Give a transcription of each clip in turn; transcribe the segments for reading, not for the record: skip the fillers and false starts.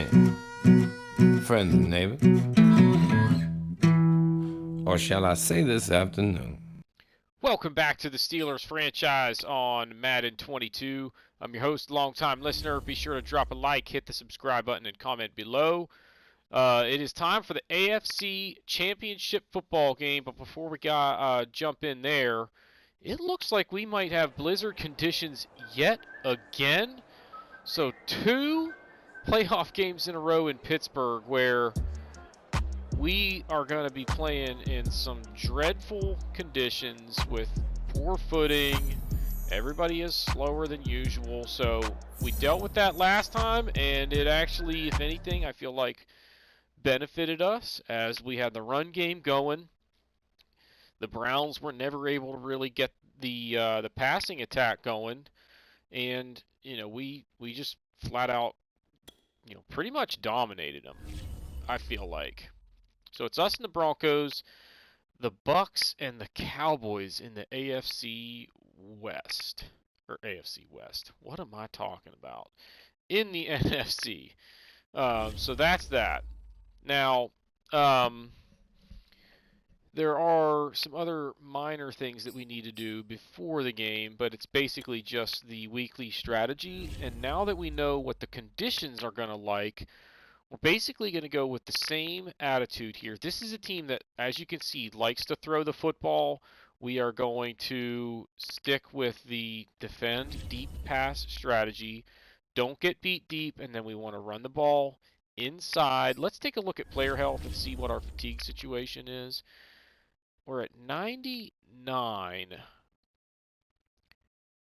friend, friends and neighbor, or shall I say this afternoon? Welcome back to the Steelers franchise on Madden 22. I'm your host, longtime listener. Be sure to drop a like, hit the subscribe button, and comment below. It is time for the AFC Championship football game, but before we jump in there, it looks like we might have blizzard conditions yet again. So 2 playoff games in a row in Pittsburgh where we are going to be playing in some dreadful conditions with poor footing. Everybody is slower than usual. So we dealt with that last time, and it actually, if anything, I feel like benefited us as we had the run game going. The Browns were never able to really get the passing attack going, and we just flat out pretty much dominated them, I feel like. So it's us and the Broncos, the Bucks, and the Cowboys in the AFC West. Or AFC West. What am I talking about? In the NFC. So that's that. Now, there are some other minor things that we need to do before the game, but it's basically just the weekly strategy. And now that we know what the conditions are going to like, we're basically going to go with the same attitude here. This is a team that, as you can see, likes to throw the football. We are going to stick with the defend deep pass strategy. Don't get beat deep, and then we want to run the ball inside. Let's take a look at player health and see what our fatigue situation is. We're at 99,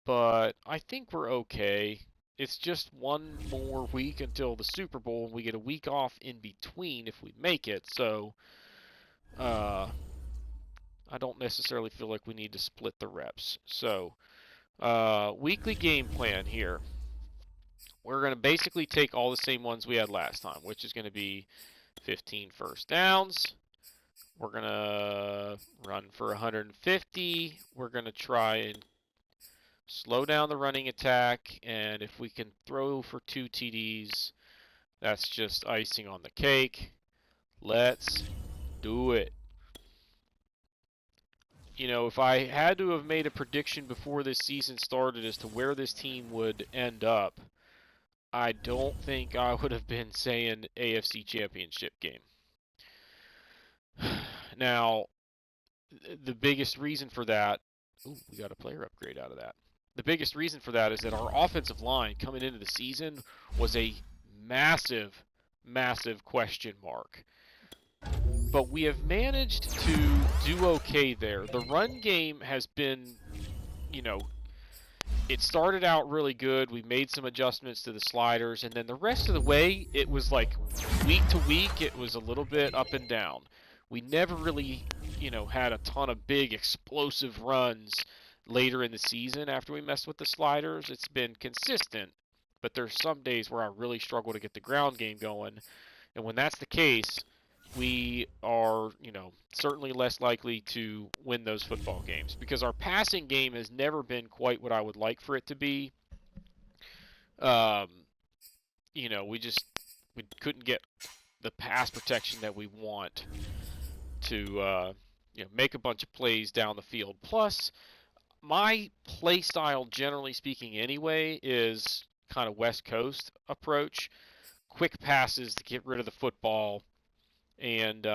but I think we're okay. It's just one more week until the Super Bowl, and we get a week off in between if we make it. So, I don't necessarily feel like we need to split the reps. So, weekly game plan here. We're going to basically take all the same ones we had last time, which is going to be 15 first downs. We're going to run for 150. We're going to try and slow down the running attack, and if we can throw for 2 TDs, that's just icing on the cake. Let's do it. If I had to have made a prediction before this season started as to where this team would end up, I don't think I would have been saying AFC Championship game. Now, the biggest reason for that, we got a player upgrade out of that. The biggest reason for that is that our offensive line coming into the season was a massive, massive question mark. But we have managed to do okay there. The run game has been, it started out really good. We made some adjustments to the sliders, and then the rest of the way, it was like week to week, it was a little bit up and down. We never really, had a ton of big explosive runs later in the season after we messed with the sliders. It's been consistent, but there's some days where I really struggle to get the ground game going. And when that's the case, we are, certainly less likely to win those football games because our passing game has never been quite what I would like for it to be. We couldn't get the pass protection that we want to, make a bunch of plays down the field. Plus, my play style, generally speaking anyway, is kind of West Coast approach. Quick passes to get rid of the football and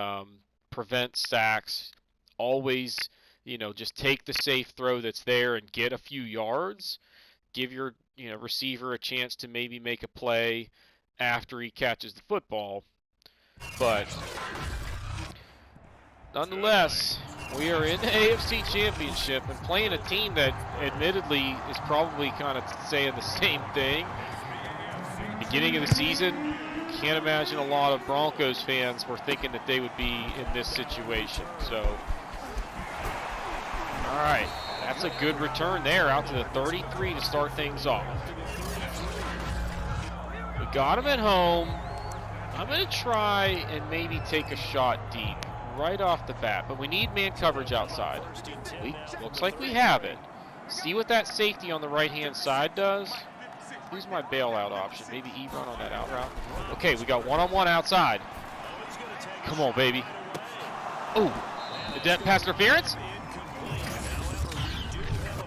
prevent sacks. Always, just take the safe throw that's there and get a few yards. Give your, receiver a chance to maybe make a play after he catches the football. But nonetheless, we are in the AFC Championship and playing a team that admittedly is probably kind of saying the same thing. Beginning of the season, can't imagine a lot of Broncos fans were thinking that they would be in this situation. So, all right, that's a good return there out to the 33 to start things off. We got him at home. I'm going to try and maybe take a shot deep right off the bat, but we need man coverage outside. Looks like we have it. See what that safety on the right-hand side does? Who's my bailout option? Maybe Ebron on that out route? Okay, we got one-on-one outside. Come on, baby. Oh, is that pass interference?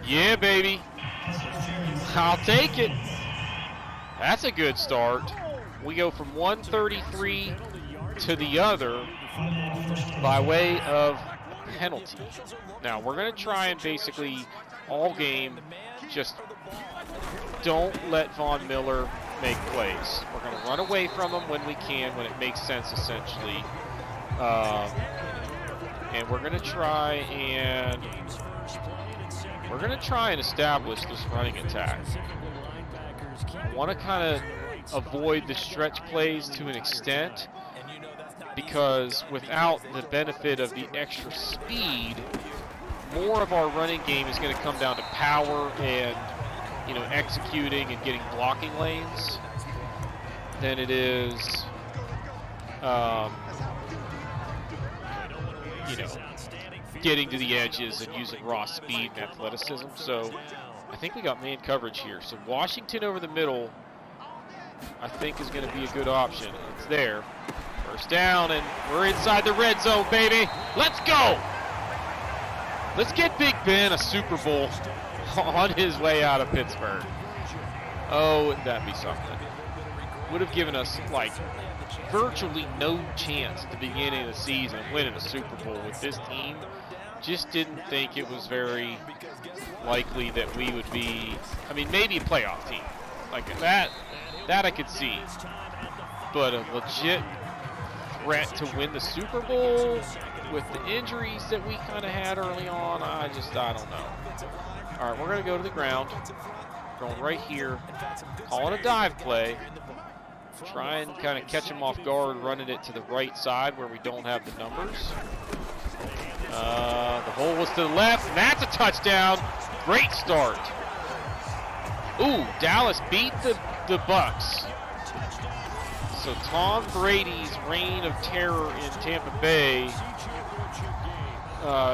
Yeah, baby. I'll take it. That's a good start. We go from 133 to the other by way of penalty. Now, we're going to try and basically all game just don't let Von Miller make plays. We're going to run away from him when we can, when it makes sense, essentially. And we're going to try and establish this running attack. I want to kind of avoid the stretch plays to an extent, because without the benefit of the extra speed, more of our running game is going to come down to power and, you know, executing and getting blocking lanes than it is, you know, getting to the edges and using raw speed and athleticism. So I think we got man coverage here. So Washington over the middle, I think, is going to be a good option. It's there. First down, and we're inside the red zone, baby. Let's go. Let's get Big Ben a Super Bowl on his way out of Pittsburgh. Oh, wouldn't that be something? Would have given us, like, virtually no chance at the beginning of the season of winning a Super Bowl with this team. Just didn't think it was very likely that we would be, I mean, maybe a playoff team. Like that I could see. But a legit threat to win the Super Bowl with the injuries that we kind of had early on, I don't know. All right, we're going to go to the ground. Going right here. Calling a dive play. Try and kind of catch him off guard, running it to the right side where we don't have the numbers. The hole was to the left, and that's a touchdown. Great start. Ooh, Dallas beat the Bucks. So Tom Brady's reign of terror in Tampa Bay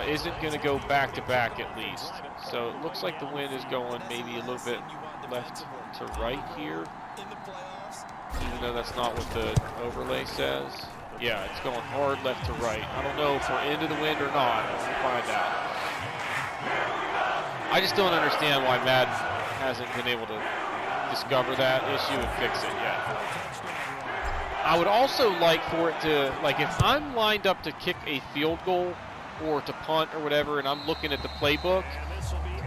isn't going to go back-to-back at least. So it looks like the wind is going maybe a little bit left to right here, even though that's not what the overlay says. Yeah, it's going hard left to right. I don't know if we're into the wind or not. We'll find out. I just don't understand why Madden hasn't been able to discover that issue and fix it yet. I would also like for it to, like, if I'm lined up to kick a field goal or to punt or whatever, and I'm looking at the playbook,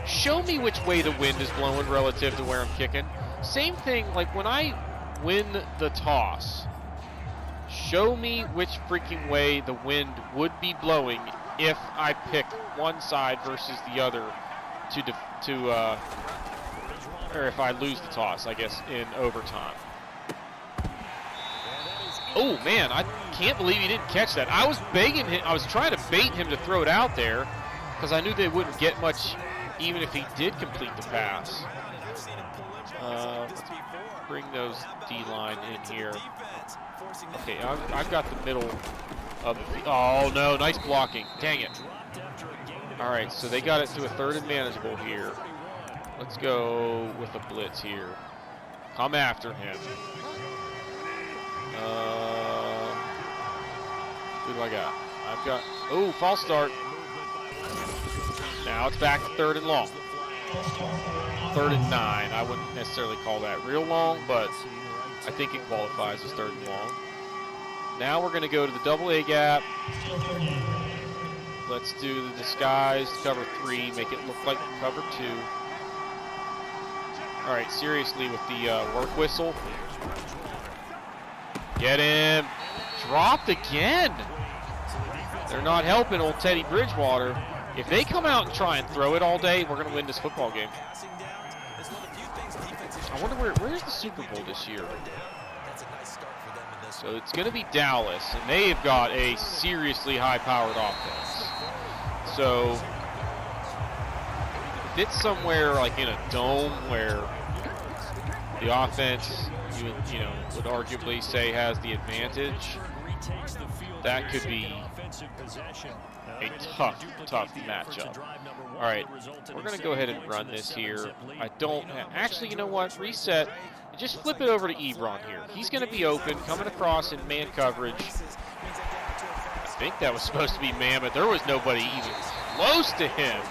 show me which way the wind is blowing relative to where I'm kicking. Same thing, like when I win the toss, show me which freaking way the wind would be blowing if I pick one side versus the other or if I lose the toss, I guess, in overtime. Oh man, I can't believe he didn't catch that. I was begging him, I was trying to bait him to throw it out there because I knew they wouldn't get much even if he did complete the pass. Let's bring those D-line in here. Okay, I've got the middle of the, oh no, nice blocking. Dang it. All right, so they got it to a third and manageable here. Let's go with a blitz here. Come after him. Who do I got? I've got, oh, false start. Now it's back to third and long. 3rd and 9. I wouldn't necessarily call that real long, but I think it qualifies as 3rd and long. Now we're going to go to the double A gap. Let's do the disguise, cover 3, make it look like cover 2. All right, seriously with the work whistle. Get him. Dropped again. They're not helping old Teddy Bridgewater. If they come out and try and throw it all day, we're going to win this football game. I wonder where's the Super Bowl this year? So it's going to be Dallas, and they've got a seriously high-powered offense. So if it's somewhere like in a dome where the offense, you know, would arguably say has the advantage, that could be a tough matchup. All right, we're going to go ahead and run this here. I don't actually, you know what? Reset. Just flip it over to Ebron here. He's going to be open, coming across in man coverage. I think that was supposed to be man, but there was nobody even close to him.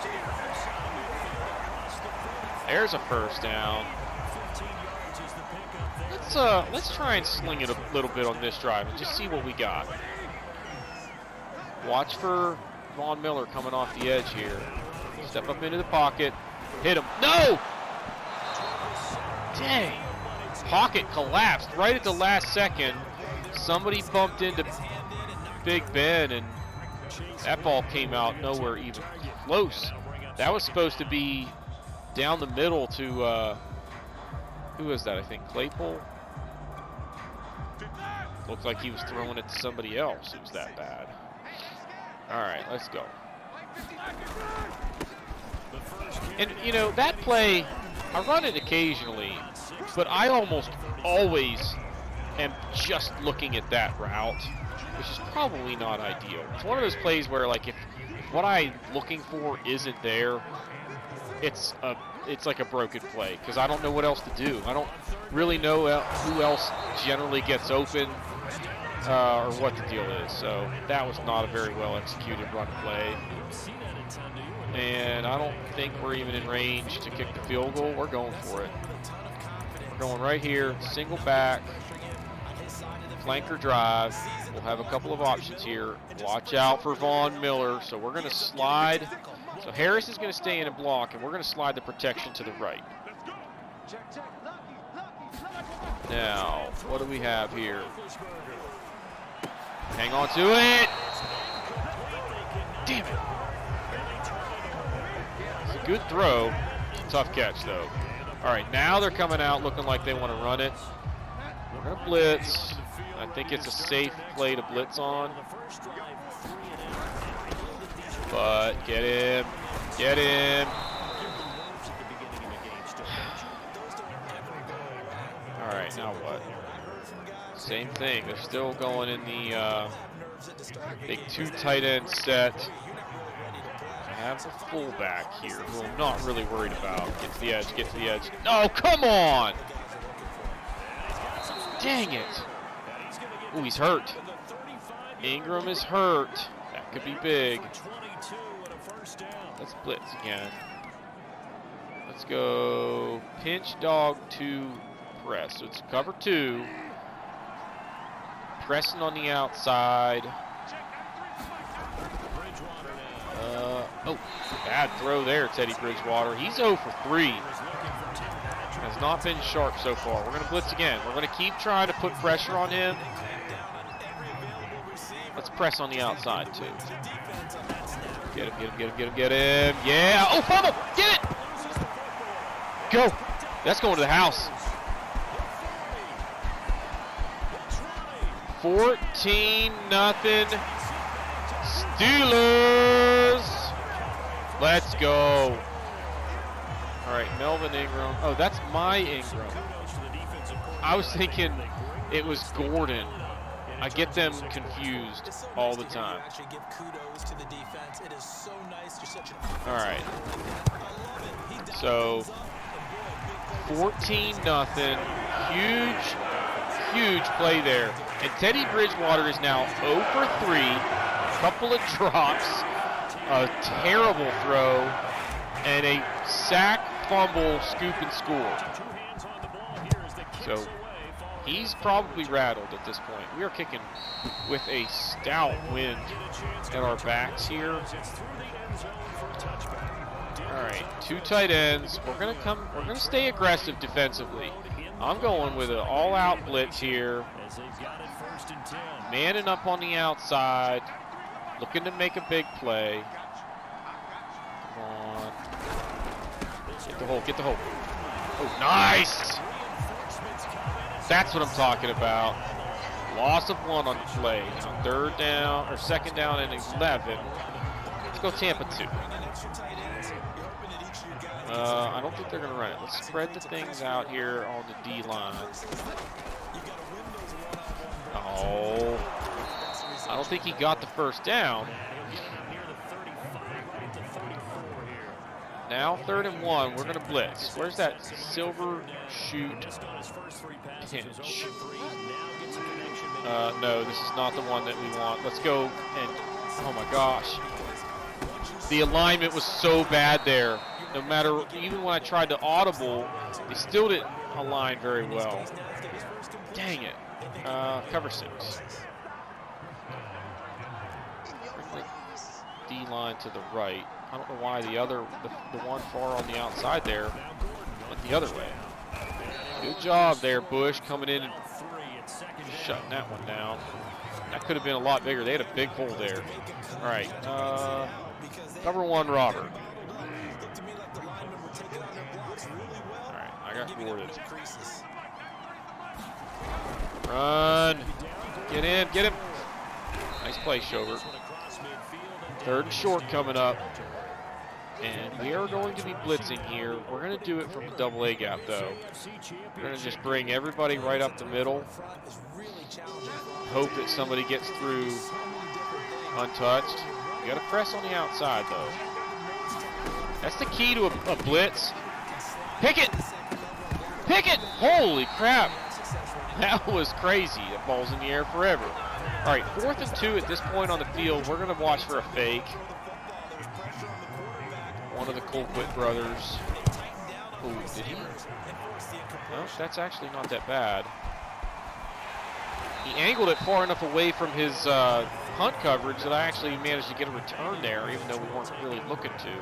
There's a first down. Let's try and sling it a little bit on this drive and just see what we got. Watch for Von Miller coming off the edge here. Step up into the pocket. Hit him. No! Dang. Pocket collapsed right at the last second. Somebody bumped into Big Ben, and that ball came out nowhere even close. That was supposed to be down the middle to, who was that? I think Claypool? Looked like he was throwing it to somebody else. It was that bad. All right, let's go. And, you know, that play, I run it occasionally, but I almost always am just looking at that route, which is probably not ideal. It's one of those plays where, like, if what I'm looking for isn't there, it's like a broken play, because I don't know what else to do. I don't really know who else generally gets open or what the deal is. So that was not a very well executed run play. And I don't think we're even in range to kick the field goal. We're going for it. We're going right here, single back, flanker drive. We'll have a couple of options here. Watch out for Von Miller. So we're going to slide. So Harris is going to stay in and block, and we're going to slide the protection to the right. Now, what do we have here? Hang on to it. Damn it. It's a good throw. Tough catch, though. All right, now they're coming out looking like they want to run it. We're going to blitz. I think it's a safe play to blitz on. But get him. Get him. All right, now what? Same thing. They're still going in the big two tight end set. I have the fullback here, who I'm not really worried about. Get to the edge, get to the edge. No, come on! Dang it. Ooh, he's hurt. Ingram is hurt. That could be big. Let's blitz again. Let's go pinch dog to press. So it's cover two. Pressing on the outside. Oh, bad throw there, Teddy Bridgewater. He's 0 for 3. Has not been sharp so far. We're going to blitz again. We're going to keep trying to put pressure on him. Let's press on the outside, too. Get him, get him, get him, get him, get him. Yeah. Oh, fumble. Get it. Go. That's going to the house. 14-0. Steelers. Let's go. All right, Melvin Ingram. Oh, that's my Ingram. I was thinking it was Gordon. I get them confused all the time. All right. So 14-0. Huge play there. And Teddy Bridgewater is now 0 for 3. A couple of drops, a terrible throw, and a sack, fumble, scoop, and score. So he's probably rattled at this point. We are kicking with a stout wind at our backs here. All right, two tight ends. We're gonna stay aggressive defensively. I'm going with an all-out blitz here. Manning up on the outside, looking to make a big play. Come on. Get the hole, get the hole. Oh, nice! That's what I'm talking about. Loss of 1 on the play. Now third down, or second down and 11. Let's go Tampa 2. I don't think they're going to run it. Let's spread the things out here on the D-line. Oh. I don't think he got the first down. Now 3rd and 1. We're going to blitz. Where's that silver shoot pinch? No, this is not the one that we want. Let's go and, oh my gosh. The alignment was so bad there. No matter, even when I tried to audible, they still didn't align very well. Dang it. Cover 6. Bring the D-line to the right. I don't know why the one far on the outside there went the other way. Good job there, Bush, coming in and shutting that one down. That could have been a lot bigger. They had a big hole there. All right. Cover 1, Robert. All right, I got boarded. Run. Get in. Get him. Nice play, Shover. 3rd and short coming up. And we are going to be blitzing here. We're going to do it from the double A gap, though. We're going to just bring everybody right up the middle. Hope that somebody gets through untouched. You got to press on the outside, though. That's the key to a blitz. Pick it! Pick it! Holy crap! That was crazy. That ball's in the air forever. All right, 4th and 2 at this point on the field. We're going to watch for a fake. One of the Colquitt brothers. Oh, did he? No, that's actually not that bad. He angled it far enough away from his punt coverage that I actually managed to get a return there, even though we weren't really looking to.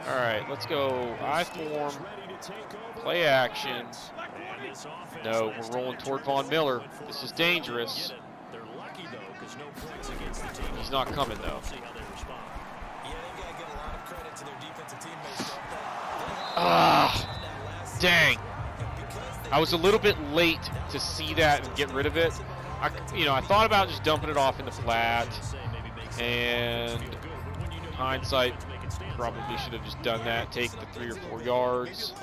All right, let's go I-form, play action. No, we're rolling toward Von Miller. This is dangerous. He's not coming, though. Ah, dang. I was a little bit late to see that and get rid of it. I thought about just dumping it off in the flat, and hindsight, probably should have just done that, take the 3 or 4 yards.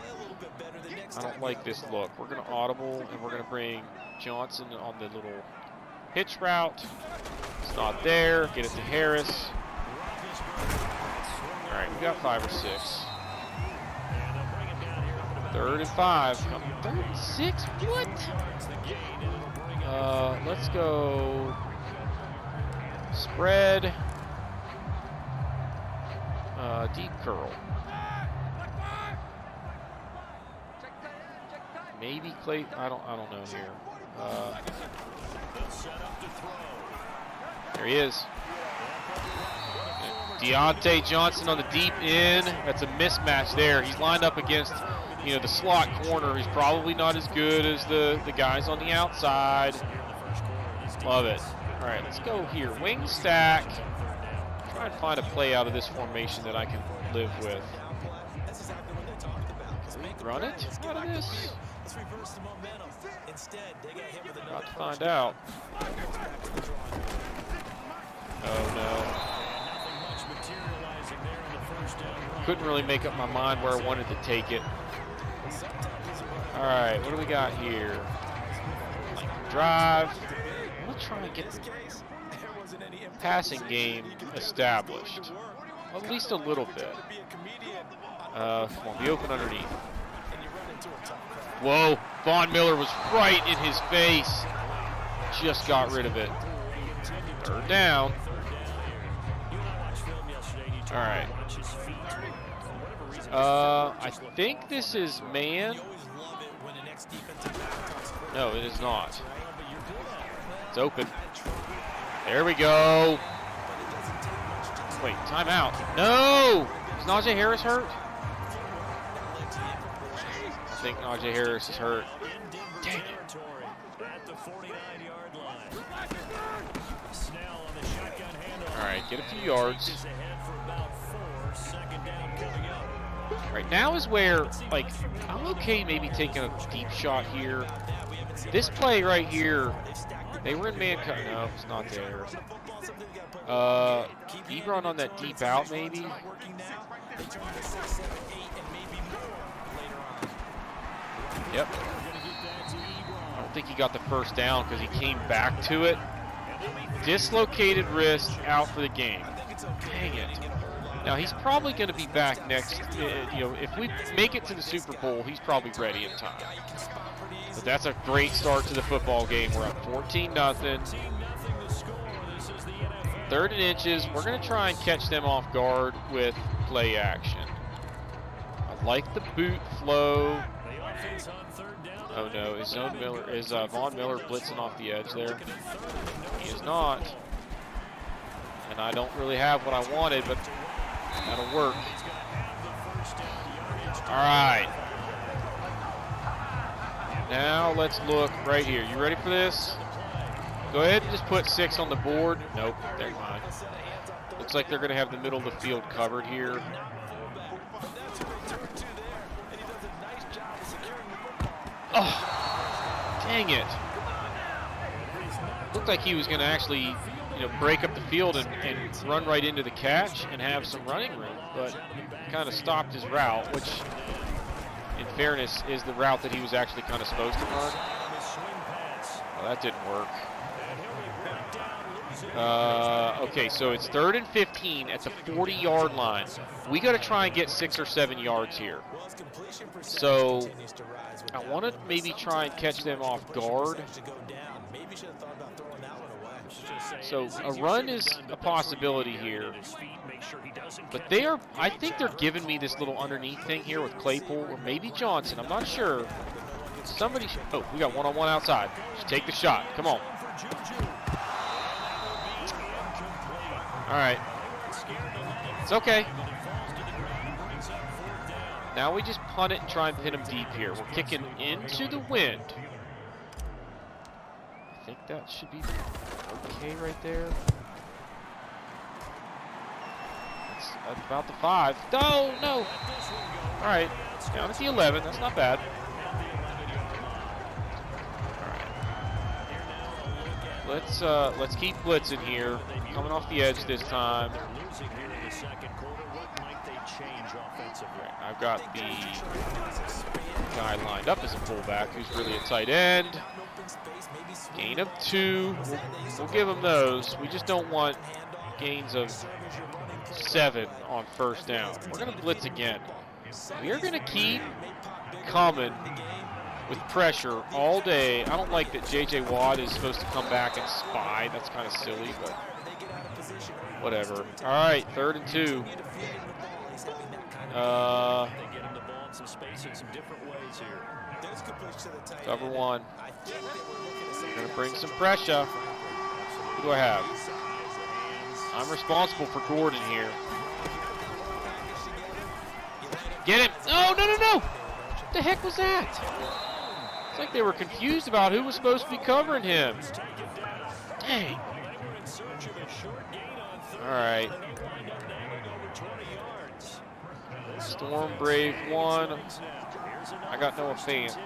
I don't like this look. We're going to audible, and we're going to bring Johnson on the little hitch route. It's not there. Get it to Harris. All right, we got 5 or 6. 3rd and 5. 3rd and 6? What? Let's go spread. Deep curl. Maybe Clay. I don't know here. There he is. Deontay Johnson on the deep end. That's a mismatch there. He's lined up against, the slot corner. He's probably not as good as the guys on the outside. Love it. All right, let's go here. Wing stack. Try and find a play out of this formation that I can live with. Can we run it out of this? About to find out. Oh, no. Couldn't really make up my mind where I wanted to take it. All right, what do we got here? Drive. I'm going to try and get the passing game established. At least a little bit. Come on, be open underneath. Whoa, Von Miller was right in his face. Just got rid of it. 3rd down. All right. I think this is man. No, it is not. It's open. There we go. Wait, timeout. No! Is Najee Harris hurt? I think Najee Harris is hurt. Dang it. All right, get a few yards. All right, now is where, I'm okay maybe taking a deep shot here. This play right here, they were in man cut. No, it's not there. Ebron on that deep out, maybe. Yep. I don't think he got the first down because he came back to it. Dislocated wrist, out for the game. Dang it. Now, he's probably going to be back next. You know, if we make it to the Super Bowl, he's probably ready in time. But that's a great start to the football game. We're up 14-0. 3rd and inches. We're going to try and catch them off guard with play action. I like the boot flow. Oh no, is Von Miller blitzing off the edge there? He is not. And I don't really have what I wanted, but that'll work. All right. Now let's look right here. You ready for this? Go ahead and just put 6 on the board. Nope, never mind. Looks like they're going to have the middle of the field covered here. Oh, dang it. Looked like he was going to actually, break up the field and run right into the catch and have some running room, but kind of stopped his route, which, in fairness, is the route that he was actually kind of supposed to run. Well, that didn't work. Okay, so it's 3rd and 15 at the 40-yard line. We got to try and get 6 or 7 yards here. So I want to maybe try and catch them off guard. So a run is a possibility here. But I think they're giving me this little underneath thing here with Claypool or maybe Johnson. I'm not sure. Oh, we got one-on-one outside. Just take the shot. Come on. All right. It's okay. Now we just punt it and try and pin them deep here. We're kicking into the wind. I think that should be okay right there. That's about the 5. No, no. All right. Down at the 11. That's not bad. Let's keep blitzing here. Coming off the edge this time. I've got the guy lined up as a fullback who's really a tight end. Gain of 2. We'll give him those. We just don't want gains of 7 on 1st down. We're going to blitz again. We are going to keep coming with pressure all day. I don't like that J.J. Watt is supposed to come back and spy. That's kind of silly, but whatever. All right, 3rd and 2. Cover 1. We're going to bring some pressure. Who do I have? I'm responsible for Gordon here. Get him. Oh, no, no, no. What the heck was that? It's like they were confused about who was supposed to be covering him. Dang. All right. Storm Brave 1. I got Noah Fant.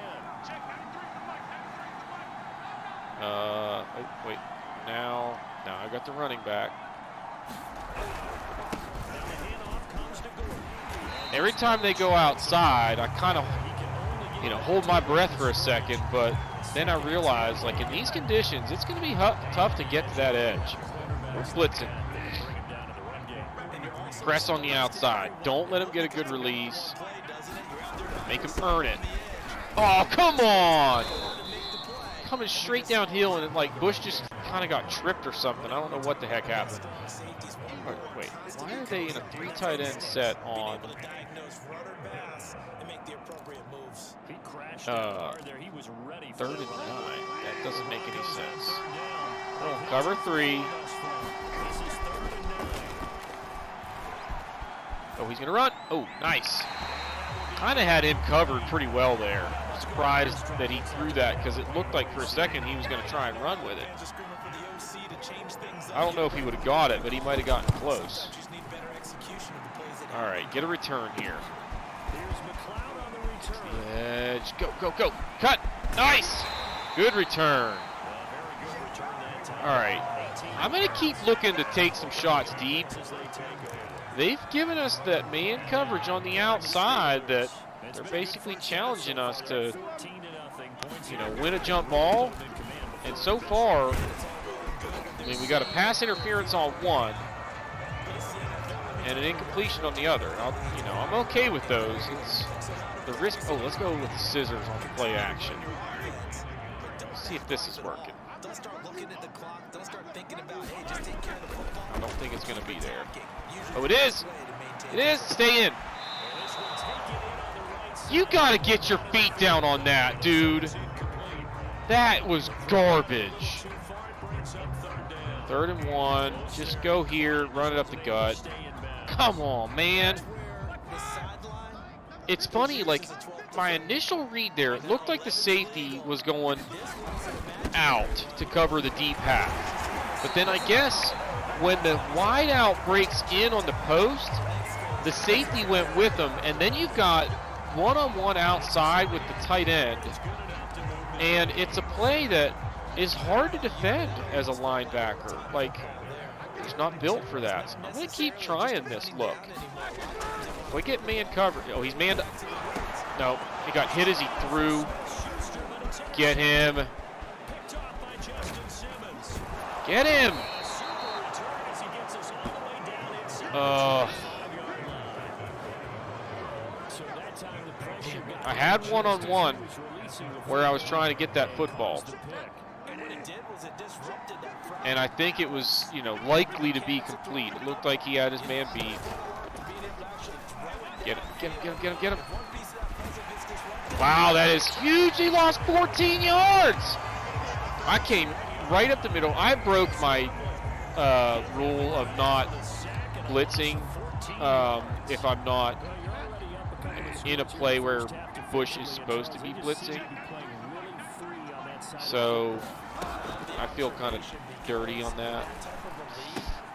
Wait. Now I got the running back. Every time they go outside, I kind of, hold my breath for a second, but then I realize, like, in these conditions, it's going to be tough to get to that edge. We're blitzing. Press on the outside. Don't let him get a good release. Make him earn it. Oh, come on! Coming straight downhill, and Bush just kind of got tripped or something. I don't know what the heck happened. Wait, why are they in a 3 tight end set on 3rd and 9? That doesn't make any sense. Oh, cover 3. Oh, he's gonna run. Oh, nice. Kind of had him covered pretty well there. Surprised that he threw that because it looked like for a second he was going to try and run with it. I don't know if he would have got it, but he might have gotten close. All right, get a return here. Edge, go, go, go. Cut. Nice. Good return. All right. I'm going to keep looking to take some shots deep. They've given us that man coverage on the outside that they're basically challenging us to, win a jump ball. And so far, we got a pass interference on 1. and an incompletion on the other. I'm okay with those. It's the risk. Oh, let's go with the scissors on the play action. Let's see if this is working. I don't think it's going to be there. Oh, it is. It is. Stay in. You got to get your feet down on that, dude. That was garbage. 3rd and 1. Just go here, run it up the gut. Come on, man. It's funny, like, my initial read there, it looked like the safety was going out to cover the deep half. But then I guess when the wide out breaks in on the post, the safety went with them, and then you've got one-on-one outside with the tight end. And it's a play that is hard to defend as a linebacker. Like, he's not built for that. So I'm going to keep trying this look. If we get man covered. Oh, he's manned. No, he got hit as he threw. Get him. Get him. I had one-on-one where I was trying to get that football. And I think it was, likely to be complete. It looked like he had his man beat. Get him. Wow, that is huge. He lost 14 yards. I came right up the middle. I broke my rule of not blitzing if I'm not in a play where Bush is supposed to be blitzing. So I feel kind of dirty on that.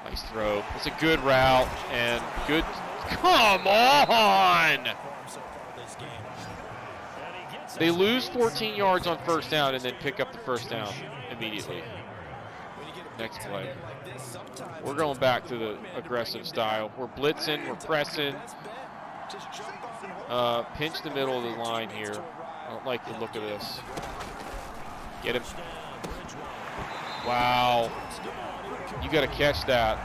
Nice throw. It's a good route and good. Come on! They lose 14 yards on 1st down and then pick up the 1st down immediately. Next play. We're going back to the aggressive style. We're blitzing, we're pressing. Pinch the middle of the line here. I don't like the look of this. Get him. Wow. You got to catch that.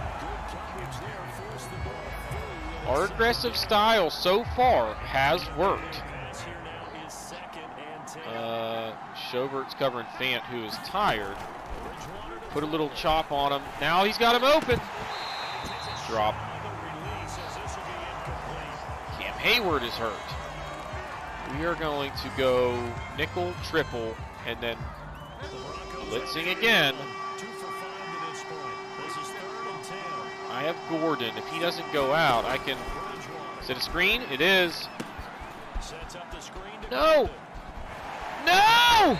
Our aggressive style so far has worked. Chauvert's covering Fant, who is tired. Put a little chop on him. Now he's got him open. Drop. Cam Hayward is hurt. We are going to go nickel, triple, and then blitzing again. I have Gordon. If he doesn't go out, I can... Is it a screen? It is. No! No!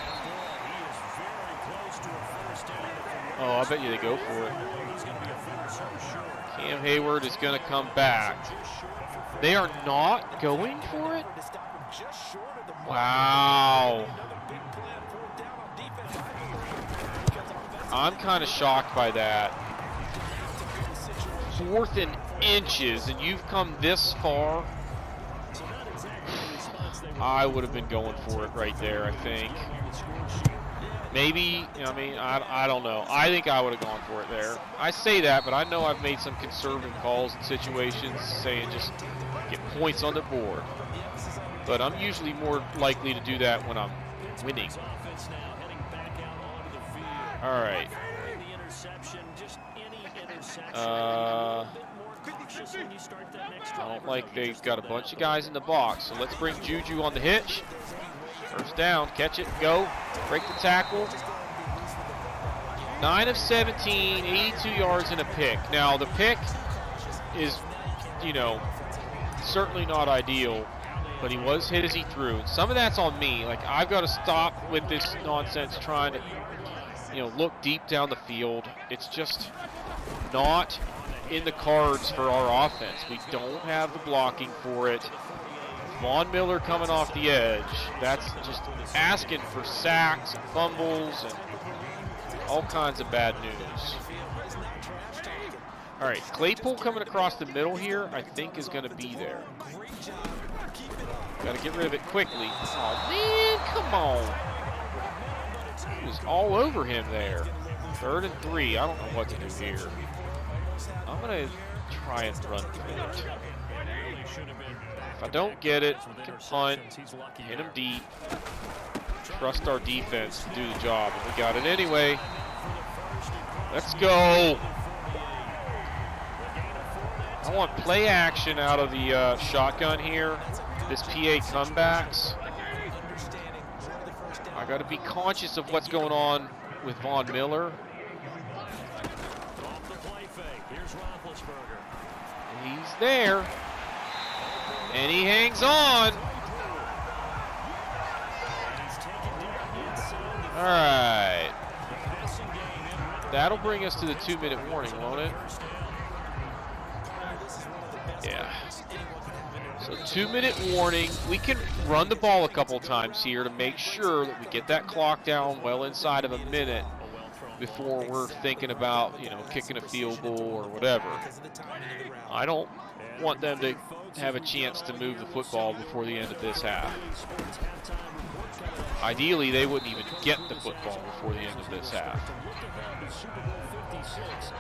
Oh, I bet you they go for it. Cam Hayward is going to come back. They are not going for it? Wow. I'm kind of shocked by that. 4th and inches, and you've come this far. I would have been going for it right there, I think. Maybe, I don't know. I think I would have gone for it there. I say that, but I know I've made some conservative calls in situations saying just get points on the board. But I'm usually more likely to do that when I'm winning. All right. I don't like they've got a bunch of guys in the box, so let's bring Juju on the hitch. 1st down, catch it, go, break the tackle. 9 of 17, 82 yards and a pick. Now the pick is, certainly not ideal, but he was hit as he threw. Some of that's on me. Like, I've got to stop with this nonsense trying to, look deep down the field. It's just not in the cards for our offense. We don't have the blocking for it. Von Miller coming off the edge. That's just asking for sacks and fumbles and all kinds of bad news. All right, Claypool coming across the middle here, I think is going to be there. Got to get rid of it quickly. Oh, man, come on. He was all over him there. 3rd and 3. I don't know what to do here. I'm going to try and run for it. If I don't get it, we can punt, hit him deep, trust our defense to do the job, and we got it anyway. Let's go. I want play action out of the shotgun here. This PA comebacks. I got to be conscious of what's going on with Von Miller. He's there. And he hangs on. All right. That'll bring us to the 2-minute warning, won't it? Yeah. So 2-minute warning. We can run the ball a couple times here to make sure that we get that clock down well inside of a minute before we're thinking about, you know, kicking a field goal or whatever. I don't want them to have a chance to move the football before the end of this half. Ideally, they wouldn't even get the football before the end of this half.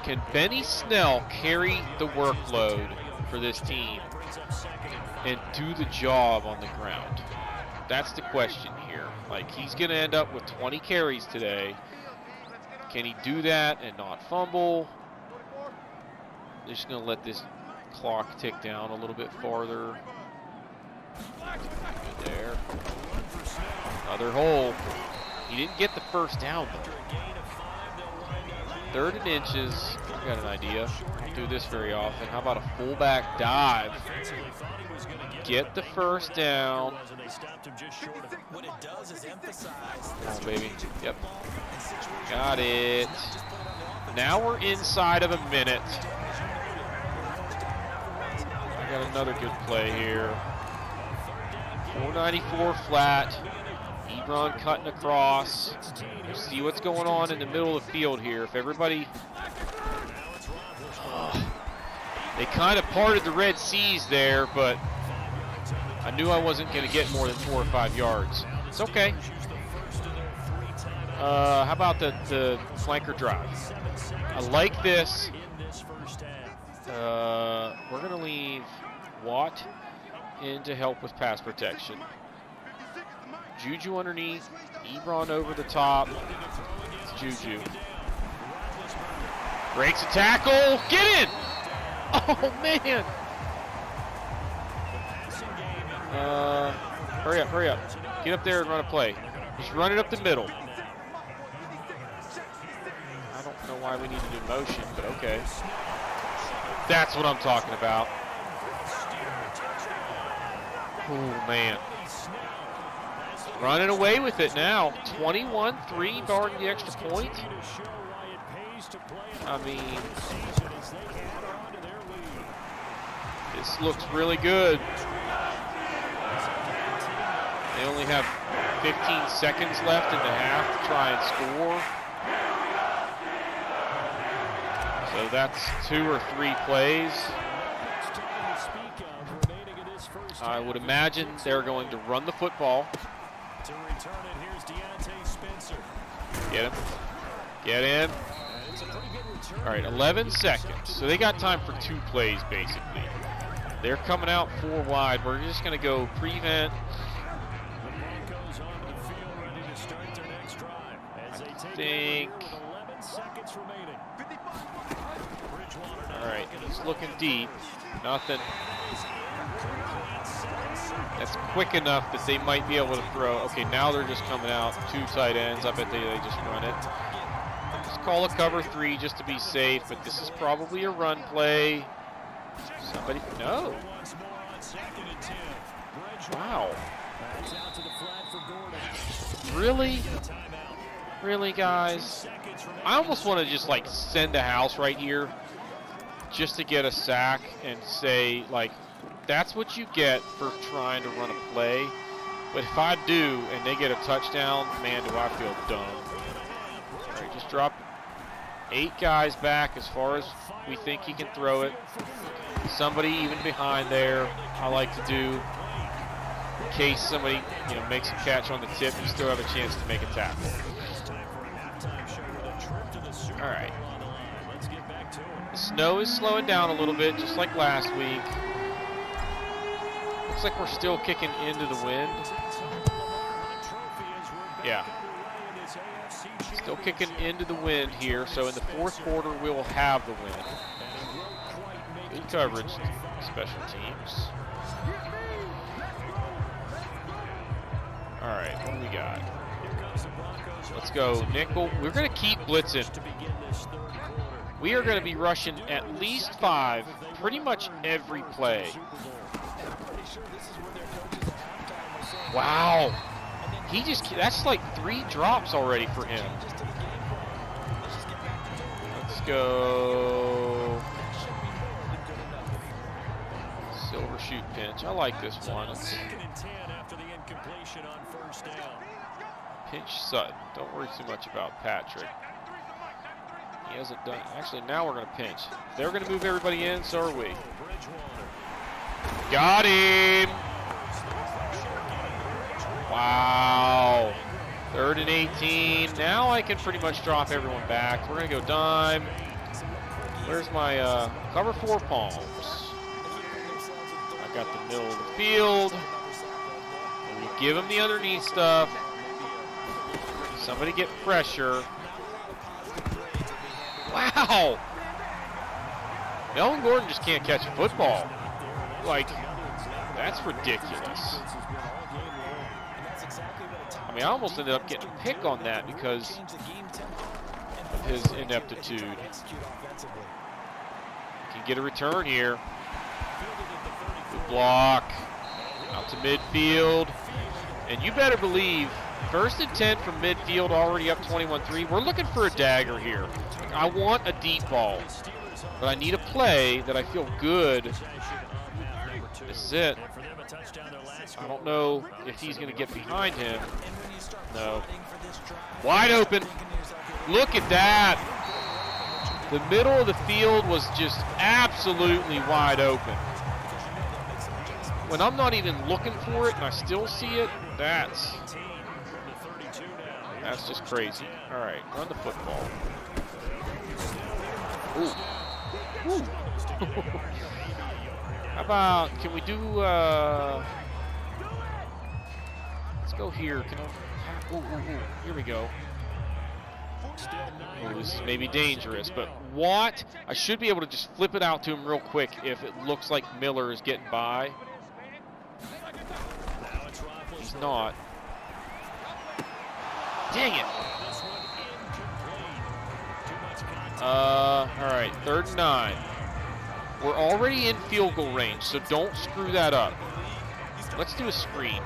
Can Benny Snell carry the workload for this team and do the job on the ground? That's the question here. Like, he's going to end up with 20 carries today. Can he do that and not fumble? They're just going to let this clock tick down a little bit farther. Good there. Another hole. He didn't get the first down, though. 3rd and inches. I've got an idea. Don't do this very often. How about a fullback dive? Get the first down. Come on, baby. Yep. Got it. Now we're inside of a minute. I got another good play here. 494 flat. Ebron cutting across. See what's going on in the middle of the field here. If everybody... they kind of parted the Red Seas there, but I knew I wasn't going to get more than 4 or 5 yards. It's okay. How about the flanker drive? I like this. We're going to leave Watt in to help with pass protection. Juju underneath, Ebron over the top. It's Juju. Breaks a tackle. Get in! Oh, man. Hurry up, hurry up. Get up there and run a play. Just run it up the middle. I don't know why we need to do motion, but okay. That's what I'm talking about. Oh, man. Running away with it now. 21-3, barring the extra point. I mean, this looks really good. They only have 15 seconds left in the half to try and score. So that's 2 or 3 plays. I would imagine they're going to run the football. Get him. Get him. All right, 11 seconds. So they got time for 2 plays, basically. They're coming out 4 wide. We're just going to go prevent. I think. All right, he's looking deep. Nothing. That's quick enough that they might be able to throw. Okay, now they're just coming out 2 tight ends. I bet they just run it. Just call a cover 3 just to be safe, but this is probably a run play. Somebody, no. Wow. Really? Really, guys? I almost want to just like send a house right here just to get a sack and say, like, that's what you get for trying to run a play. But if I do and they get a touchdown, man, do I feel dumb. All right, just drop 8 guys back as far as we think he can throw it. Somebody even behind there, I like to do in case somebody, you know, makes a catch on the tip, you still have a chance to make a tackle. All right. Snow is slowing down a little bit, just like last week. Looks like we're still kicking into the wind. Yeah. Still kicking into the wind here, so in the fourth quarter we will have the wind. Good coverage, special teams. All right, what do we got? Let's go nickel. We're going to keep blitzing. We are going to be rushing at least 5 pretty much every play. Wow. That's like 3 drops already for him. Let's go. Silver shoot pinch. I like this one. Pinch Sutton. Don't worry too much about Patrick. He hasn't done. Actually, now we're going to pinch. They're going to move everybody in, so are we. Got him. Wow. 3rd and 18. Now I can pretty much drop everyone back. We're going to go dime. Where's my cover 4 palms? I got the middle of the field. We give him the underneath stuff. Somebody get pressure. Wow! Melvin Gordon just can't catch a football. Like, that's ridiculous. I mean, I almost ended up getting a pick on that because of his ineptitude. Can get a return here. Good block. Out to midfield. And you better believe, 1st and 10 from midfield, already up 21-3. We're looking for a dagger here. I want a deep ball, but I need a play that I feel good. This is it. I don't know if he's going to get behind him. No. Wide open. Look at that. The middle of the field was just absolutely wide open. When I'm not even looking for it and I still see it, that's just crazy. All right, run the football. Ooh. Ooh. How about, can we do, let's go here. Here we go. Oh, this is maybe dangerous, but what? I should be able to just flip it out to him real quick if it looks like Miller is getting by. He's not. Dang it. All right, 3rd and 9. We're already in field goal range, so don't screw that up. Let's do a screen.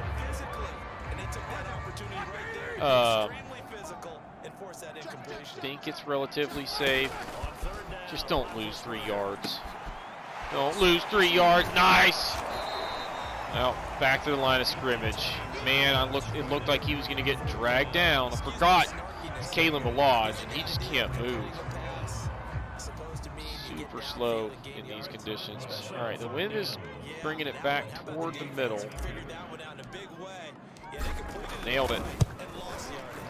I think it's relatively safe. Just don't lose 3 yards. Don't lose 3 yards. Nice. Well, back to the line of scrimmage. Man, it looked like he was going to get dragged down. I forgot it's Kalen Balaj, and he just can't move. Super slow in these conditions. All right, the wind is bringing it back toward the middle. Nailed it.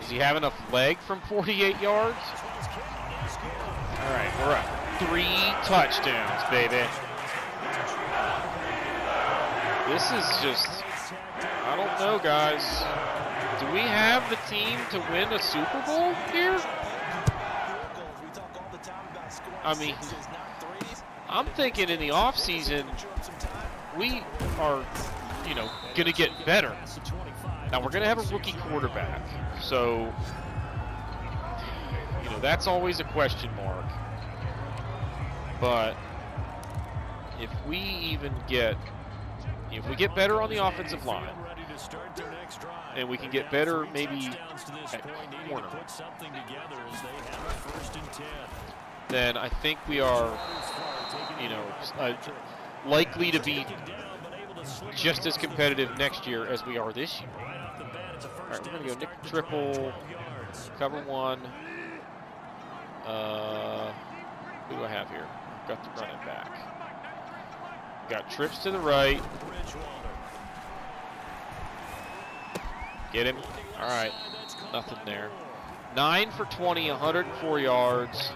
Does he have enough leg from 48 yards? All right, we're up. 3 touchdowns, baby. This is just, I don't know, guys. Do we have the team to win a Super Bowl here? I mean, I'm thinking in the offseason, we are, going to get better. Now, we're going to have a rookie quarterback. So, that's always a question mark. But if we even get, if we get better on the offensive line, and we can get better maybe at corner, then I think we are, likely to be just as competitive next year as we are this year. All right, we're going to go nickel triple, cover 1. Who do I have here? I've got to run it back. Got trips to the right. Get him. All right, nothing there. 9 for 20, 104 yards.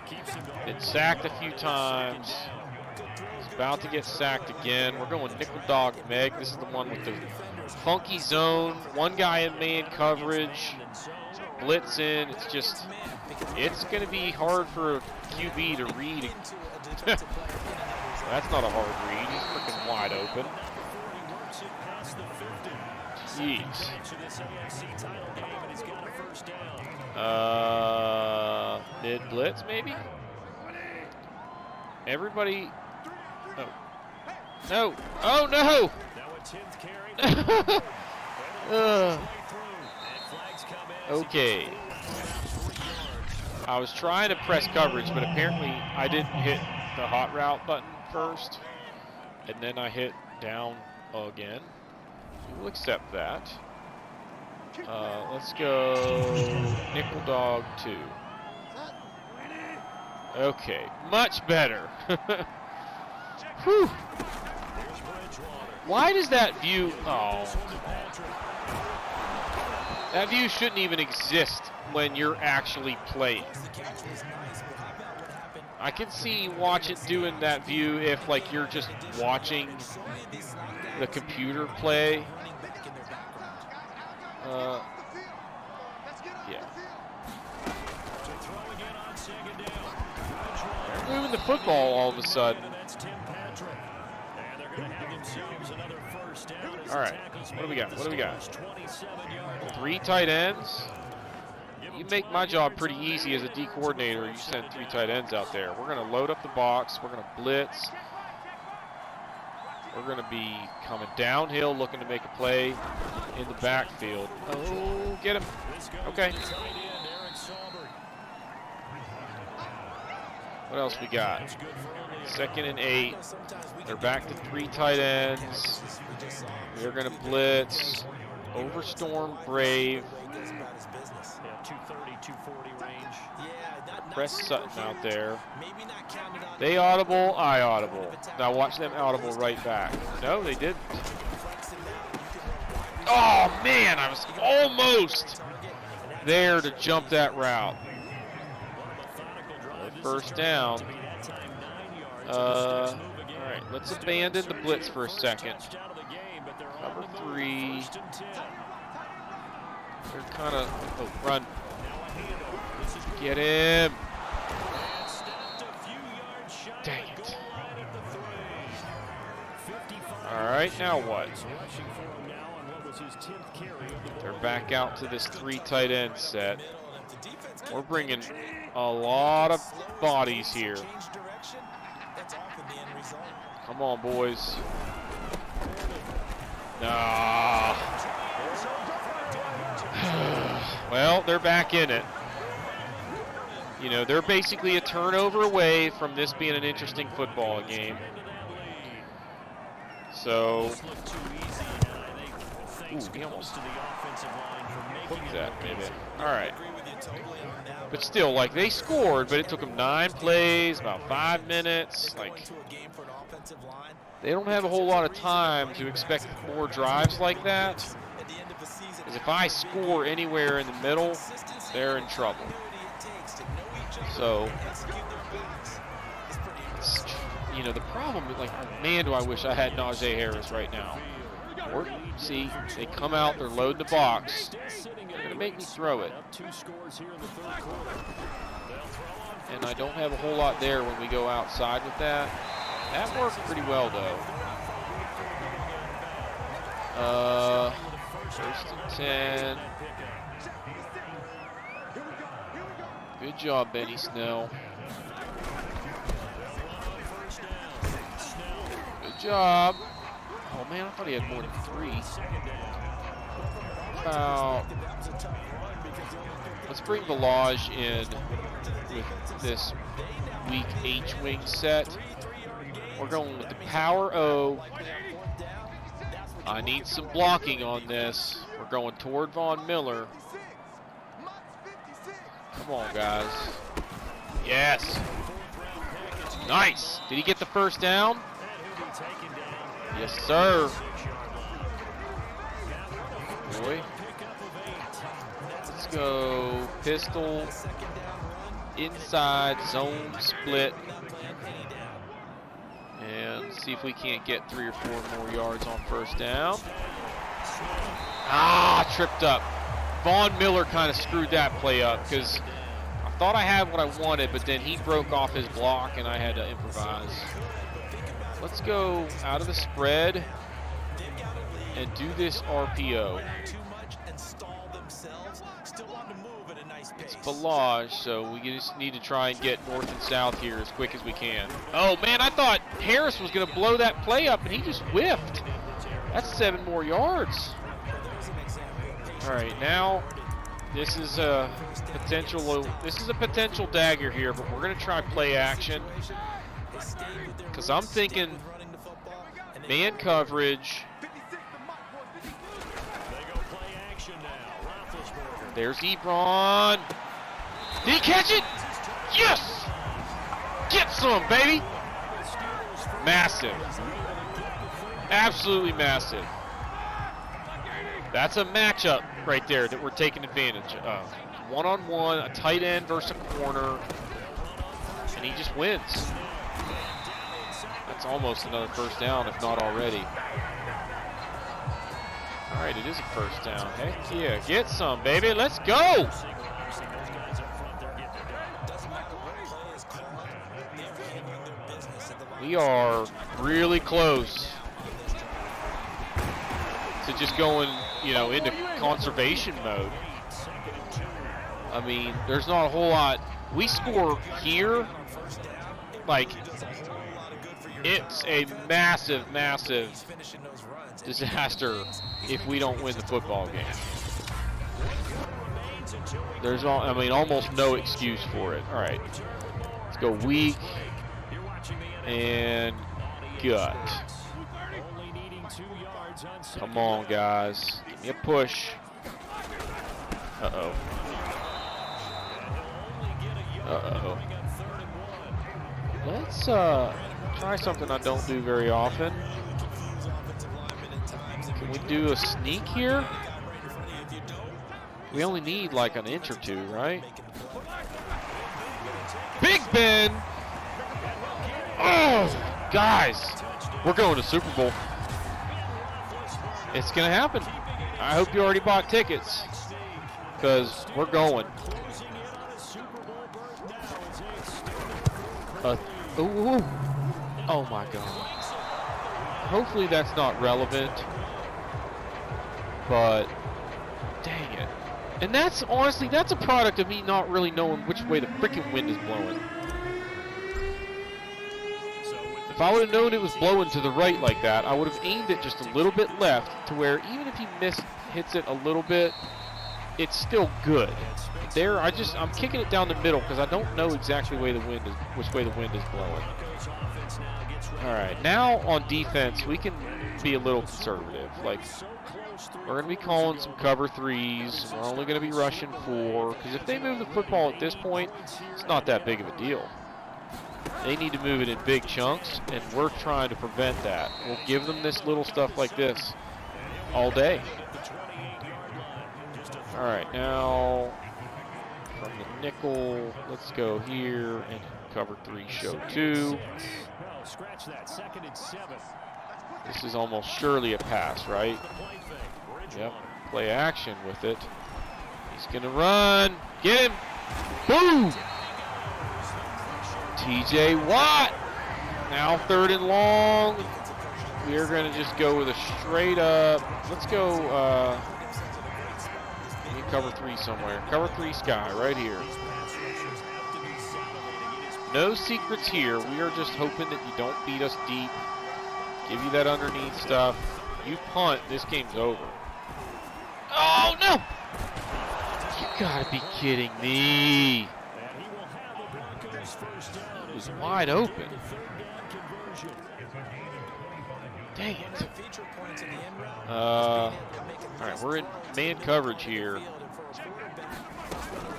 Been sacked a few times. He's about to get sacked again. We're going nickel dog Meg. This is the one with the funky zone. One guy in man coverage. Blitz in. It's going to be hard for a QB to read. That's not a hard read. He's freaking wide open. Jeez. Mid blitz maybe? Everybody. Oh. No. Oh no! Okay. I was trying to press coverage, but apparently I didn't hit the hot route button first, and then I hit down again. We'll accept that. Let's go nickel dog 2. Okay, much better. Whew. Why does that view? Oh, that view shouldn't even exist when you're actually playing. I can see watch it doing that view if like you're just watching the computer play. Yeah. They're moving the football all of a sudden. All right. What do we got? 3 tight ends. You make my job pretty easy as a D coordinator. You send 3 tight ends out there. We're going to load up the box. We're going to blitz. We're going to be coming downhill, looking to make a play in the backfield. Oh, get him. Okay. What else we got? 2nd and 8. They're back to 3 tight ends. We're going to blitz. Overstorm Brave. 230, 240 range. Press Sutton out there. They audible, I audible. Now watch them audible right back. No, they didn't. Oh man, I was almost there to jump that route. First down. All right, let's abandon the blitz for a second. Cover 3. They're kind of, oh, run. Get him. Dang it. All right, now what? They're back out to this 3 tight end set. We're bringing a lot of bodies here. Come on, boys. Nah. Well, they're back in it. You know, they're basically a turnover away from this being an interesting football game. So, ooh, he almost hooked that, maybe. All right. But still, like, they scored, but it took them 9 plays, about 5 minutes. Like, they don't have a whole lot of time to expect more drives like that. Because if I score anywhere in the middle, they're in trouble. So, you know, the problem, like, man, do I wish I had Najee Harris right now. Or, see, they come out, they're loading the box. They're going to make me throw it. And I don't have a whole lot there when we go outside with that. That worked pretty well, though. 1st and 10. Good job, Benny Snell. Good job. Oh, man, I thought he had more than 3. Let's bring Village in with this weak H-wing set. We're going with the Power O. I need some blocking on this. We're going toward Von Miller. Come on, guys. Yes. Nice. Did he get the first down? Yes, sir. Boy. Let's go pistol, inside, zone split. And see if we can't get 3 or 4 more yards on first down. Ah, tripped up. Von Miller kind of screwed that play up because I thought I had what I wanted, but then he broke off his block and I had to improvise. Let's go out of the spread and do this RPO. It's Balaj, so we just need to try and get north and south here as quick as we can. Oh man, I thought Harris was going to blow that play up and he just whiffed. That's 7 more yards. All right, now this is a potential dagger here, but we're going to try play action because I'm thinking man coverage. There's Ebron. Did he catch it? Yes! Get some, baby! Massive. Absolutely massive. That's a matchup right there that we're taking advantage of. One-on-one, a tight end versus a corner, and he just wins. That's almost another first down, if not already. All right, it is a first down. Heck yeah, get some, baby. Let's go. We are really close to just going, into conservation mode. I mean, there's not a whole lot. We score here, like, it's a massive, massive disaster if we don't win the football game. There's almost no excuse for it. All right, let's go weak and gut. Come on, guys, give me a push. Uh-oh. Uh-oh. Let's try something I don't do very often. Can we do a sneak here? We only need like an inch or two, right? Big Ben! Oh, guys, we're going to Super Bowl. It's gonna happen. I hope you already bought tickets, because we're going. Ooh. Oh my God. Hopefully that's not relevant, but dang it. And that's honestly, that's a product of me not really knowing which way the freaking wind is blowing. If I would have known it was blowing to the right like that, I would have aimed it just a little bit left to where even if he hits it a little bit, it's still good. There, I'm kicking it down the middle because I don't know exactly which way the wind is blowing. All right, now on defense, we can be a little conservative. Like, we're going to be calling some cover 3s. We're only going to be rushing 4, because if they move the football at this point, it's not that big of a deal. They need to move it in big chunks, and we're trying to prevent that. We'll give them this little stuff like this all day. All right, now from the nickel, let's go here and cover 3, show 2. This is almost surely a pass, right? Yep, play action with it. He's gonna run, get him, boom! TJ Watt, now 3rd and long. We are gonna just go with a straight up, let's go, cover 3 somewhere. Cover 3 sky right here. No secrets here. We are just hoping that you don't beat us deep. Give you that underneath stuff. You punt, this game's over. Oh no! You gotta be kidding me. It was wide open. Dang it. Alright, we're in man coverage here.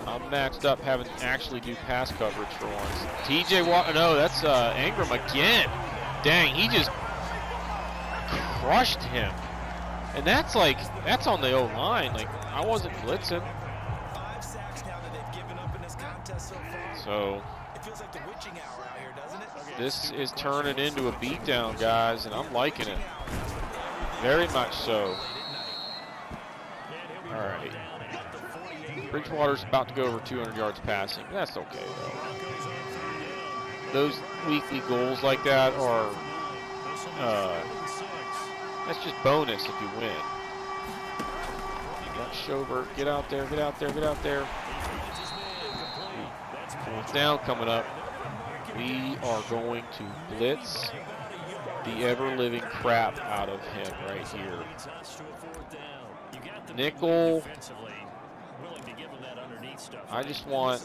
I'm maxed up having to actually do pass coverage for once. TJ Watt, no, that's Ingram again. Dang, he just crushed him. And that's on the O-line. Like, I wasn't blitzing. So this is turning into a beatdown, guys, and I'm liking it. Very much so. All right. Bridgewater's about to go over 200 yards passing. That's okay, though. Those weekly goals like that are, that's just bonus if you win. You got Schobert. Get out there, get out there, get out there. Fourth down coming up. We are going to blitz the ever-living crap out of him right here. Nickel. I just want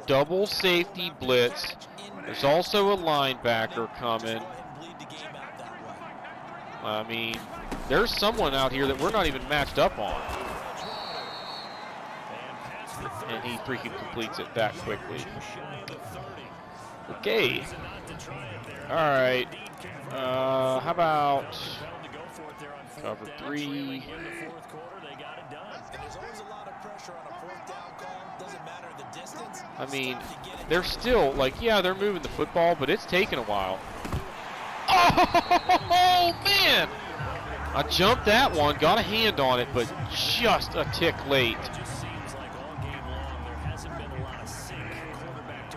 double safety blitz. There's also a linebacker coming. I mean, there's someone out here that we're not even matched up on. And he freaking completes it that quickly. Okay. All right. How about cover 3? I mean, they're still, like, yeah, they're moving the football, but it's taken a while. Oh, man! I jumped that one, got a hand on it, but just a tick late.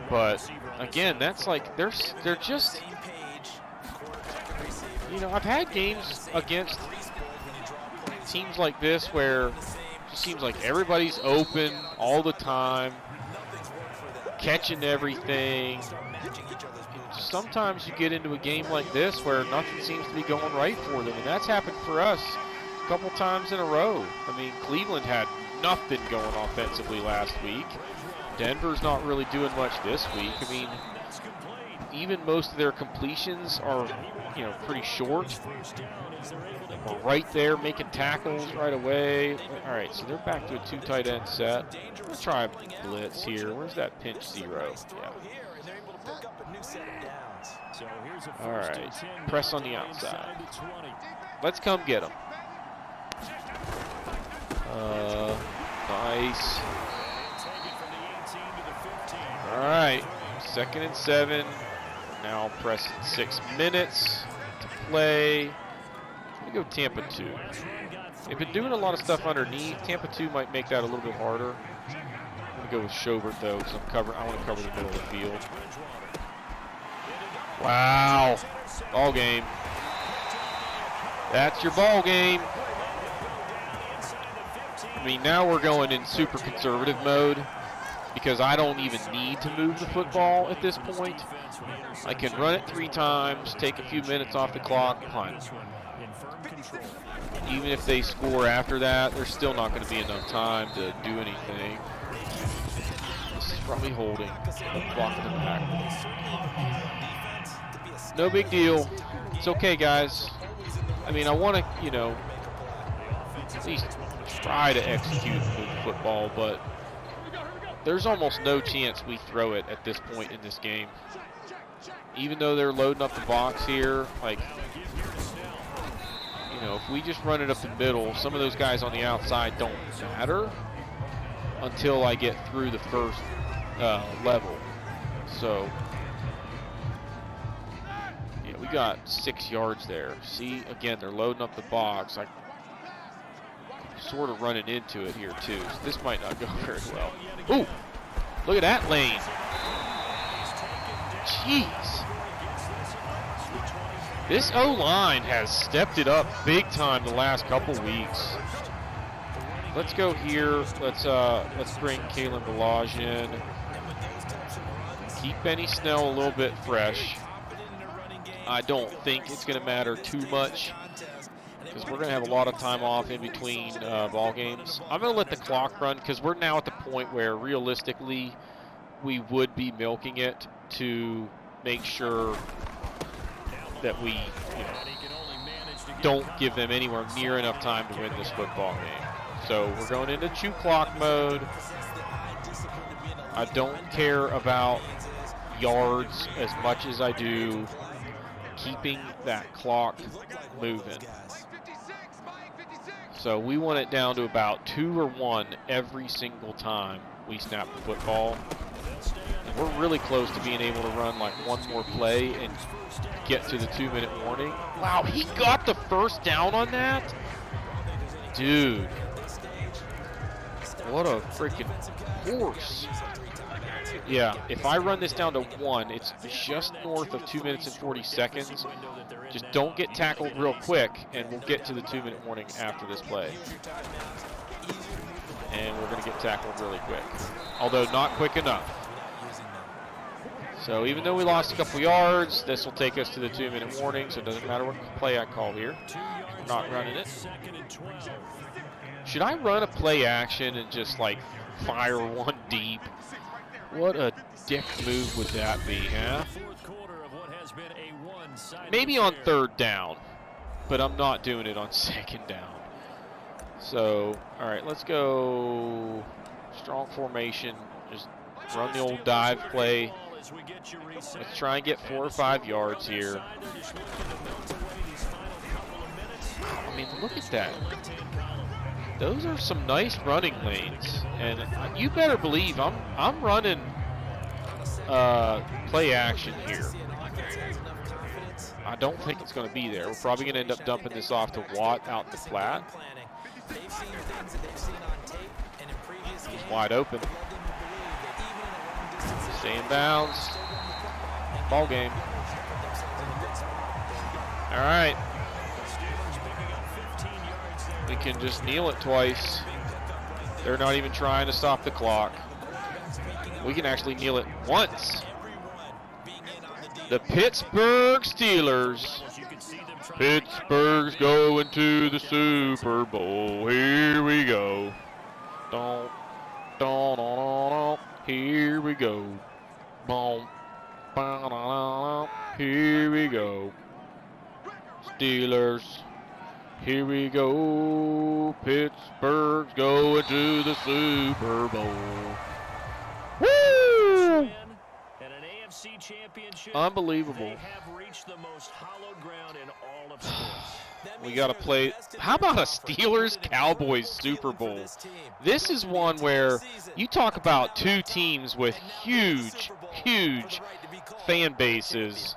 But, again, that's like, they're just, you know, I've had games against teams like this where it just seems like everybody's open all the time, catching everything. Sometimes you get into a game like this where nothing seems to be going right for them, and that's happened for us a couple times in a row. I mean, Cleveland had nothing going offensively last week. Denver's not really doing much this week. I mean, even most of their completions are, you know, pretty short. We're right there making tackles right away. All right, so they're back to a 2 tight end set. Let's try a blitz here. Where's that pinch 0? Yeah. All right, press on the outside. Let's come get them. Nice. All right, 2nd and 7. Now pressing 6 minutes to play. Let me go Tampa 2. They've been doing a lot of stuff underneath. Tampa 2 might make that a little bit harder. I'm going to go with Schobert, though, because I want to cover the middle of the field. Wow. Ball game. That's your ball game. I mean, now we're going in super conservative mode because I don't even need to move the football at this point. I can run it 3 times, take a few minutes off the clock, punt. Even if they score after that, there's still not going to be enough time to do anything. This is probably holding. Blocking the back. No big deal. It's okay, guys. I mean, I want to, you know, at least try to execute and move the football, but there's almost no chance we throw it at this point in this game. Even though they're loading up the box here, like, you know, if we just run it up the middle, some of those guys on the outside don't matter until I get through the first level. So, yeah, we got 6 yards there. See, again, they're loading up the box. I'm sort of running into it here, too. So this might not go very well. Ooh, look at that lane. Jeez. This O-line has stepped it up big time the last couple weeks. Let's go here. Let's bring Kalen Ballage in. Keep Benny Snell a little bit fresh. I don't think it's going to matter too much because we're going to have a lot of time off in between ball games. I'm going to let the clock run because we're now at the point where realistically we would be milking it to make sure that we, you know, don't give them anywhere near enough time to win this football game. So we're going into chew clock mode. I don't care about yards as much as I do keeping that clock moving. So we want it down to about 2 or 1 every single time we snap the football. And we're really close to being able to run like one more play and get to the 2-minute warning. Wow, he got the first down on that? Dude. What a freaking horse. Yeah, if I run this down to 1, it's just north of 2 minutes and 40 seconds. Just don't get tackled real quick, and we'll get to the 2-minute warning after this play. And we're going to get tackled really quick, although not quick enough. So even though we lost a couple yards, this will take us to the 2-minute warning, so it doesn't matter what play I call here. We're not running it. Should I run a play action and just like fire one deep? What a dick move would that be, huh? Maybe on 3rd down, but I'm not doing it on 2nd down. So, all right, let's go strong formation. Just run the old dive play. Let's try and get 4 or 5 yards here. I mean, look at that. Those are some nice running lanes, and you better believe I'm running play action here. I don't think it's going to be there. We're probably going to end up dumping this off to Watt out in the flat. He's wide open. Stay in bounds. Ball game. All right. We can just kneel it twice. They're not even trying to stop the clock. We can actually kneel it once. The Pittsburgh Steelers. Pittsburgh's going to the Super Bowl. Here we go. Don't, don't, don't. Here we go. Boom. Here we go. Steelers. Here we go. Pittsburgh's going to the Super Bowl. Woo! Unbelievable. We got to play. How about a Steelers-Cowboys Super Bowl? This is one where you talk about two teams with huge, huge fan bases.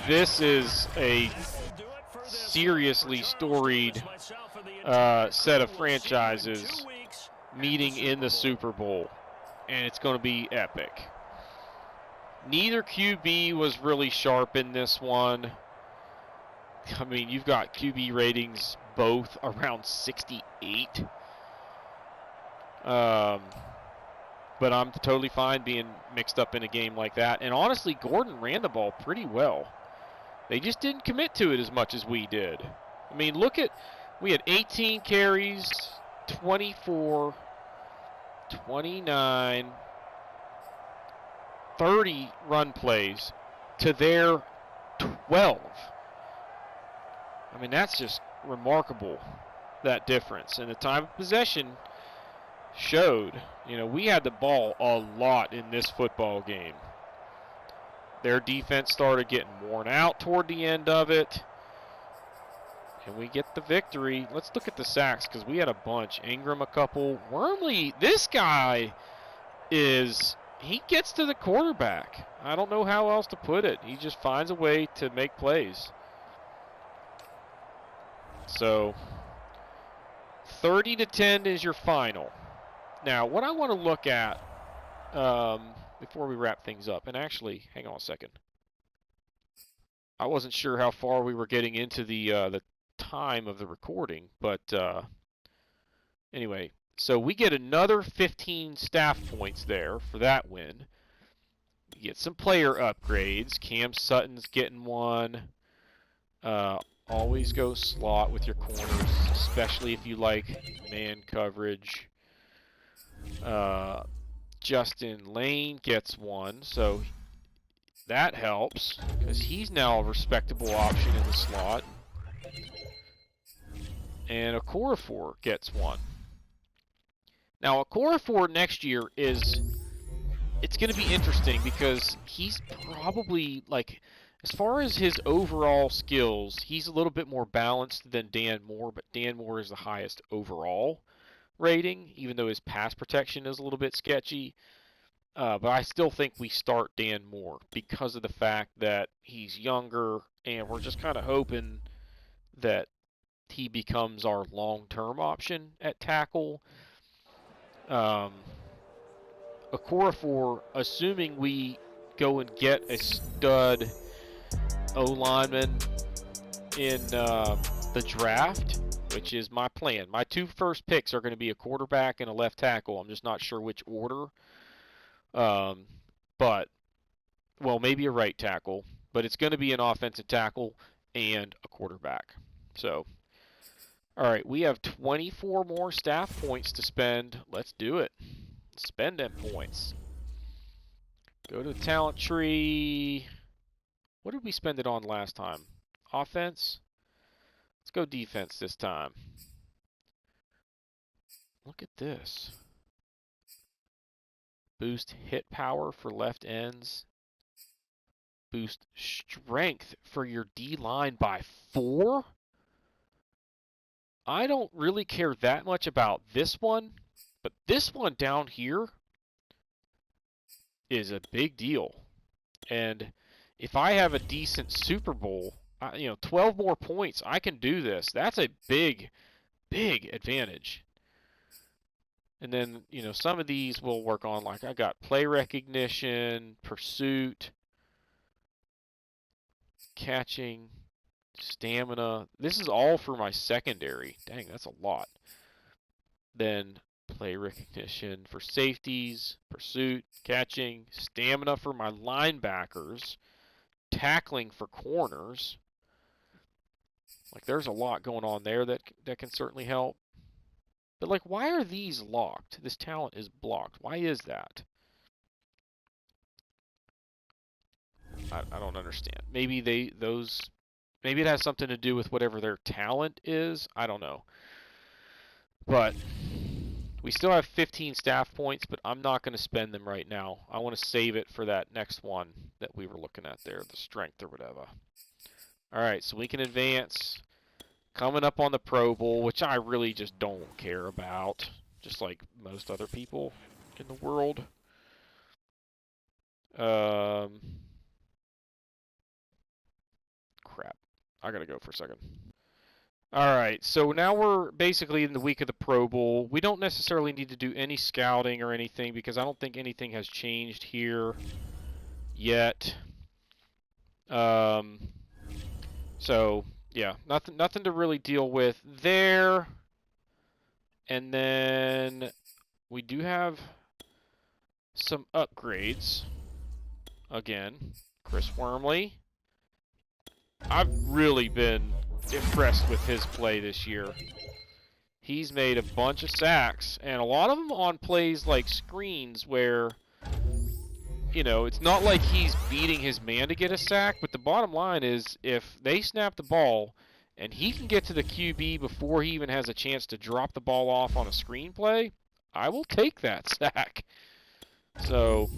This is a seriously storied set of franchises meeting in the Super Bowl, and it's going to be epic. Neither QB was really sharp in this one. I mean, you've got QB ratings both around 68. But I'm totally fine being mixed up in a game like that. And honestly, Gordon ran the ball pretty well. They just didn't commit to it as much as we did. I mean, look at, we had 18 carries, 24, 29, 30 run plays to their 12. I mean, that's just remarkable, that difference. And the time of possession showed, you know, we had the ball a lot in this football game. Their defense started getting worn out toward the end of it. And we get the victory. Let's look at the sacks because we had a bunch. Ingram a couple. Wormley, this guy is, he gets to the quarterback. I don't know how else to put it. He just finds a way to make plays. So 30-10 is your final. Now, what I want to look at before we wrap things up, and actually, hang on a second. I wasn't sure how far we were getting into the time of the recording, but anyway, so we get another 15 staff points there for that win. We get some player upgrades. Cam Sutton's getting one. Always go slot with your corners, especially if you like man coverage. Justin Lane gets one, so that helps because he's now a respectable option in the slot. And Okorafor gets one. Now, Okorafor next year it's going to be interesting because he's probably, like, as far as his overall skills, he's a little bit more balanced than Dan Moore, but Dan Moore is the highest overall rating, even though his pass protection is a little bit sketchy. But I still think we start Dan Moore because of the fact that he's younger, and we're just kind of hoping that he becomes our long-term option at tackle. Okorafor, assuming we go and get a stud O-lineman in the draft, which is my plan. My 2 first picks are going to be a quarterback and a left tackle. I'm just not sure which order. But, well, maybe a right tackle. But it's going to be an offensive tackle and a quarterback. So, all right, we have 24 more staff points to spend. Let's do it. Spend them points. Go to the talent tree. What did we spend it on last time? Offense? Let's go defense this time. Look at this. Boost hit power for left ends. Boost strength for your D-line by 4? I don't really care that much about this one, but this one down here is a big deal. And if I have a decent Super Bowl, 12 more points, I can do this. That's a big, big advantage. And then, some of these we'll work on, like I got play recognition, pursuit, catching, stamina. This is all for my secondary. Dang, that's a lot. Then play recognition for safeties, pursuit, catching, stamina for my linebackers, tackling for corners. Like, there's a lot going on there that can certainly help. But, like, why are these locked? This talent is blocked. Why is that? I don't understand. Maybe maybe it has something to do with whatever their talent is. I don't know. But we still have 15 staff points, but I'm not going to spend them right now. I want to save it for that next one that we were looking at there, the strength or whatever. All right, so we can advance. Coming up on the Pro Bowl, which I really just don't care about, just like most other people in the world. Crap. I gotta go for a second. Alright, so now we're basically in the week of the Pro Bowl. We don't necessarily need to do any scouting or anything because I don't think anything has changed here yet. So, yeah, nothing to really deal with there. And then we do have some upgrades. Again, Chris Wormley. I've really been impressed with his play this year. He's made a bunch of sacks, and a lot of them on plays like screens where, it's not like he's beating his man to get a sack, but the bottom line is if they snap the ball and he can get to the QB before he even has a chance to drop the ball off on a screen play, I will take that sack. So,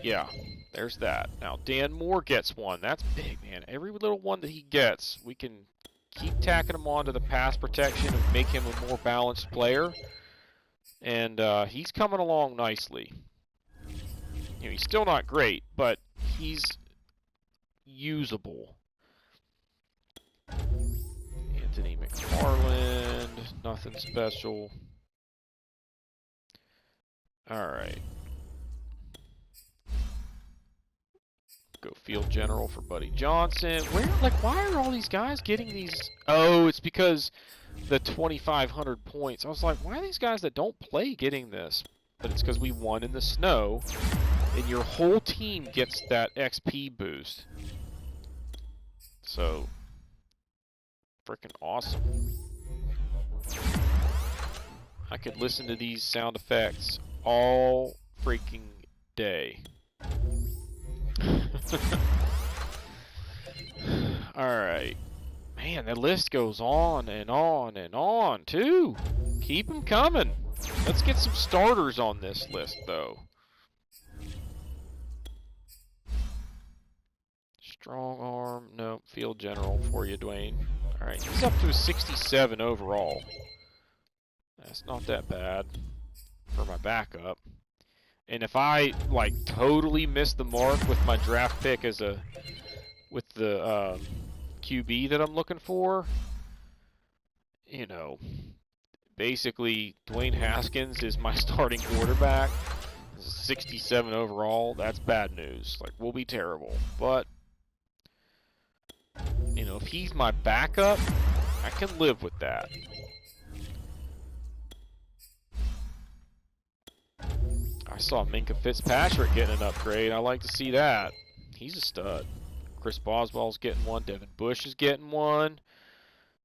yeah. There's that. Now, Dan Moore gets one. That's big, man. Every little one that he gets, we can keep tacking him on to the pass protection and make him a more balanced player. And he's coming along nicely. He's still not great, but he's usable. Anthony McFarland, nothing special. All right. Go field general for Buddy Johnson. Why are all these guys getting these? Oh, it's because the 2,500 points. I was like, why are these guys that don't play getting this? But it's because we won in the snow, and your whole team gets that XP boost. So, freaking awesome. I could listen to these sound effects all freaking day. Alright. Man, the list goes on and on and on, too. Keep them coming. Let's get some starters on this list, though. Strong arm. Nope. Field general for you, Dwayne. Alright, he's up to a 67 overall. That's not that bad. for my backup. And if I like totally miss the mark with my draft pick with the QB that I'm looking for, you know, basically Dwayne Haskins is my starting quarterback. 67 overall. That's bad news. Like, we'll be terrible. But you know, if he's my backup, I can live with that. I saw Minka Fitzpatrick getting an upgrade. I like to see that. He's a stud. Chris Boswell's getting one. Devin Bush is getting one.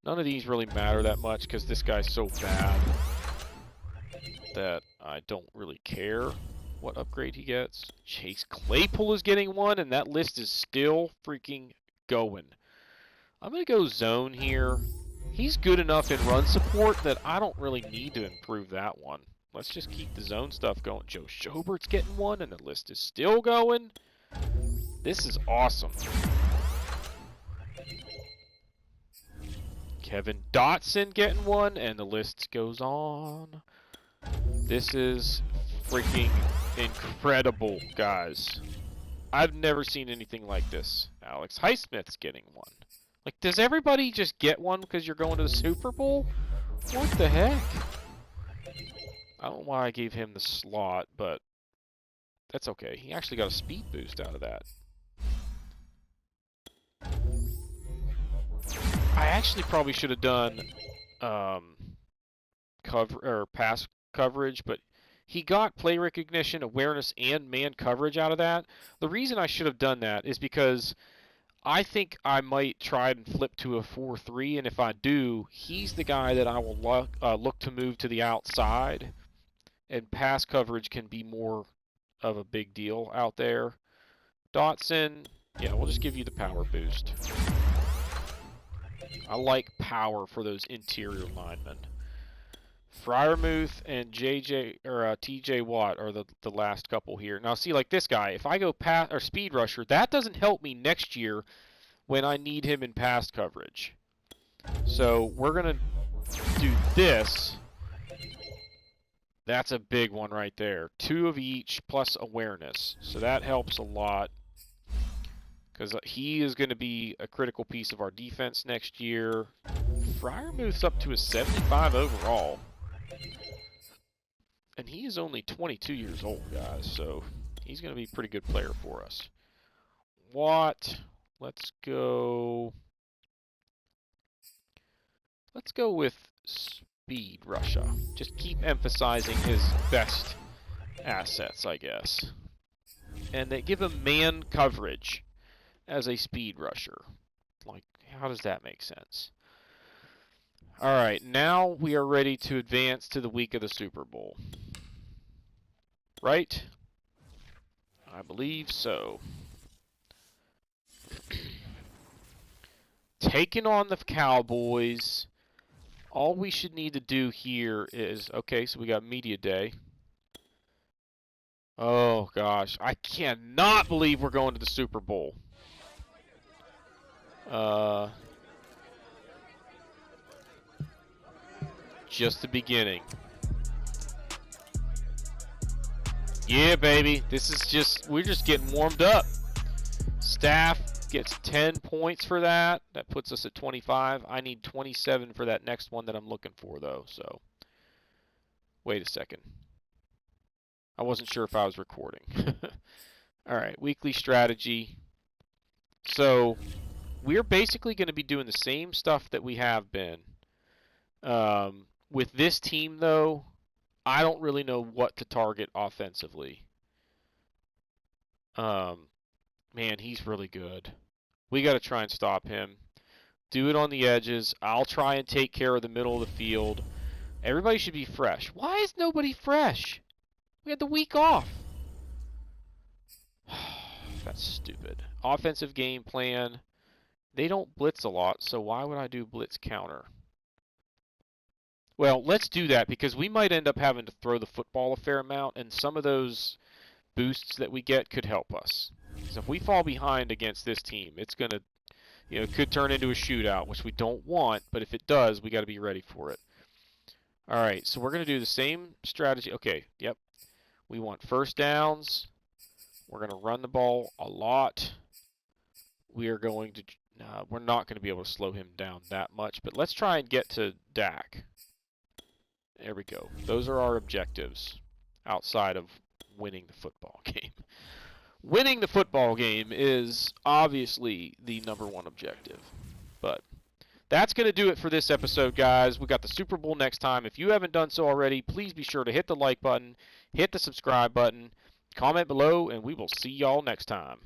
None of these really matter that much because this guy's so bad that I don't really care what upgrade he gets. Chase Claypool is getting one, and that list is still freaking going. I'm going to go zone here. He's good enough in run support that I don't really need to improve that one. Let's just keep the zone stuff going. Joe Schobert's getting one, and the list is still going. This is awesome. Kevin Dotson getting one, and the list goes on. This is freaking incredible, guys. I've never seen anything like this. Alex Highsmith's getting one. Like, does everybody just get one because you're going to the Super Bowl? What the heck? I don't know why I gave him the slot, but that's okay. He actually got a speed boost out of that. I actually probably should have done pass coverage, but he got play recognition, awareness, and man coverage out of that. The reason I should have done that is because I think I might try and flip to a 4-3, and if I do, he's the guy that I will look to move to the outside, and pass coverage can be more of a big deal out there. Dotson, yeah, we'll just give you the power boost. I like power for those interior linemen. Freiermuth and TJ Watt are the last couple here. Now see, like this guy, if I go speed rusher, that doesn't help me next year when I need him in pass coverage. So we're gonna do this. That's a big one right there. 2 of each plus awareness. So that helps a lot because he is going to be a critical piece of our defense next year. Freiermuth's up to a 75 overall. And he is only 22 years old, guys, so he's going to be a pretty good player for us. Watt, let's go with Speed Russia. Just keep emphasizing his best assets, I guess. And they give him man coverage as a speed rusher. Like, how does that make sense? All right, now we are ready to advance to the week of the Super Bowl. Right? I believe so. Taking on the Cowboys. All we should need to do here is, okay, so we got Media Day. Oh, gosh. I cannot believe we're going to the Super Bowl. Just the beginning. Yeah, baby. This is we're just getting warmed up. Staff gets 10 points for that. That puts us at 25. I need 27 for that next one that I'm looking for, though. So, wait a second. I wasn't sure if I was recording. All right, weekly strategy. So, we're basically going to be doing the same stuff that we have been. With this team, though, I don't really know what to target offensively. Man, he's really good. We got to try and stop him. Do it on the edges. I'll try and take care of the middle of the field. Everybody should be fresh. Why is nobody fresh? We had the week off. That's stupid. Offensive game plan. They don't blitz a lot, so why would I do blitz counter? Well, let's do that because we might end up having to throw the football a fair amount, and some of those boosts that we get could help us. So if we fall behind against this team, it's going to, it could turn into a shootout, which we don't want, but if it does, we got to be ready for it. All right, so we're going to do the same strategy. Okay, yep. We want first downs. We're going to run the ball a lot. We are going to, we're not going to be able to slow him down that much, but let's try and get to Dak. There we go. Those are our objectives outside of winning the football game. Winning the football game is obviously the #1 objective, but that's going to do it for this episode, guys. We got the Super Bowl next time. If you haven't done so already, please be sure to hit the like button, hit the subscribe button, comment below, and we will see y'all next time.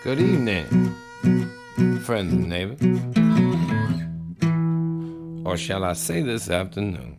Good evening, friends and neighbors. Or shall I say this afternoon?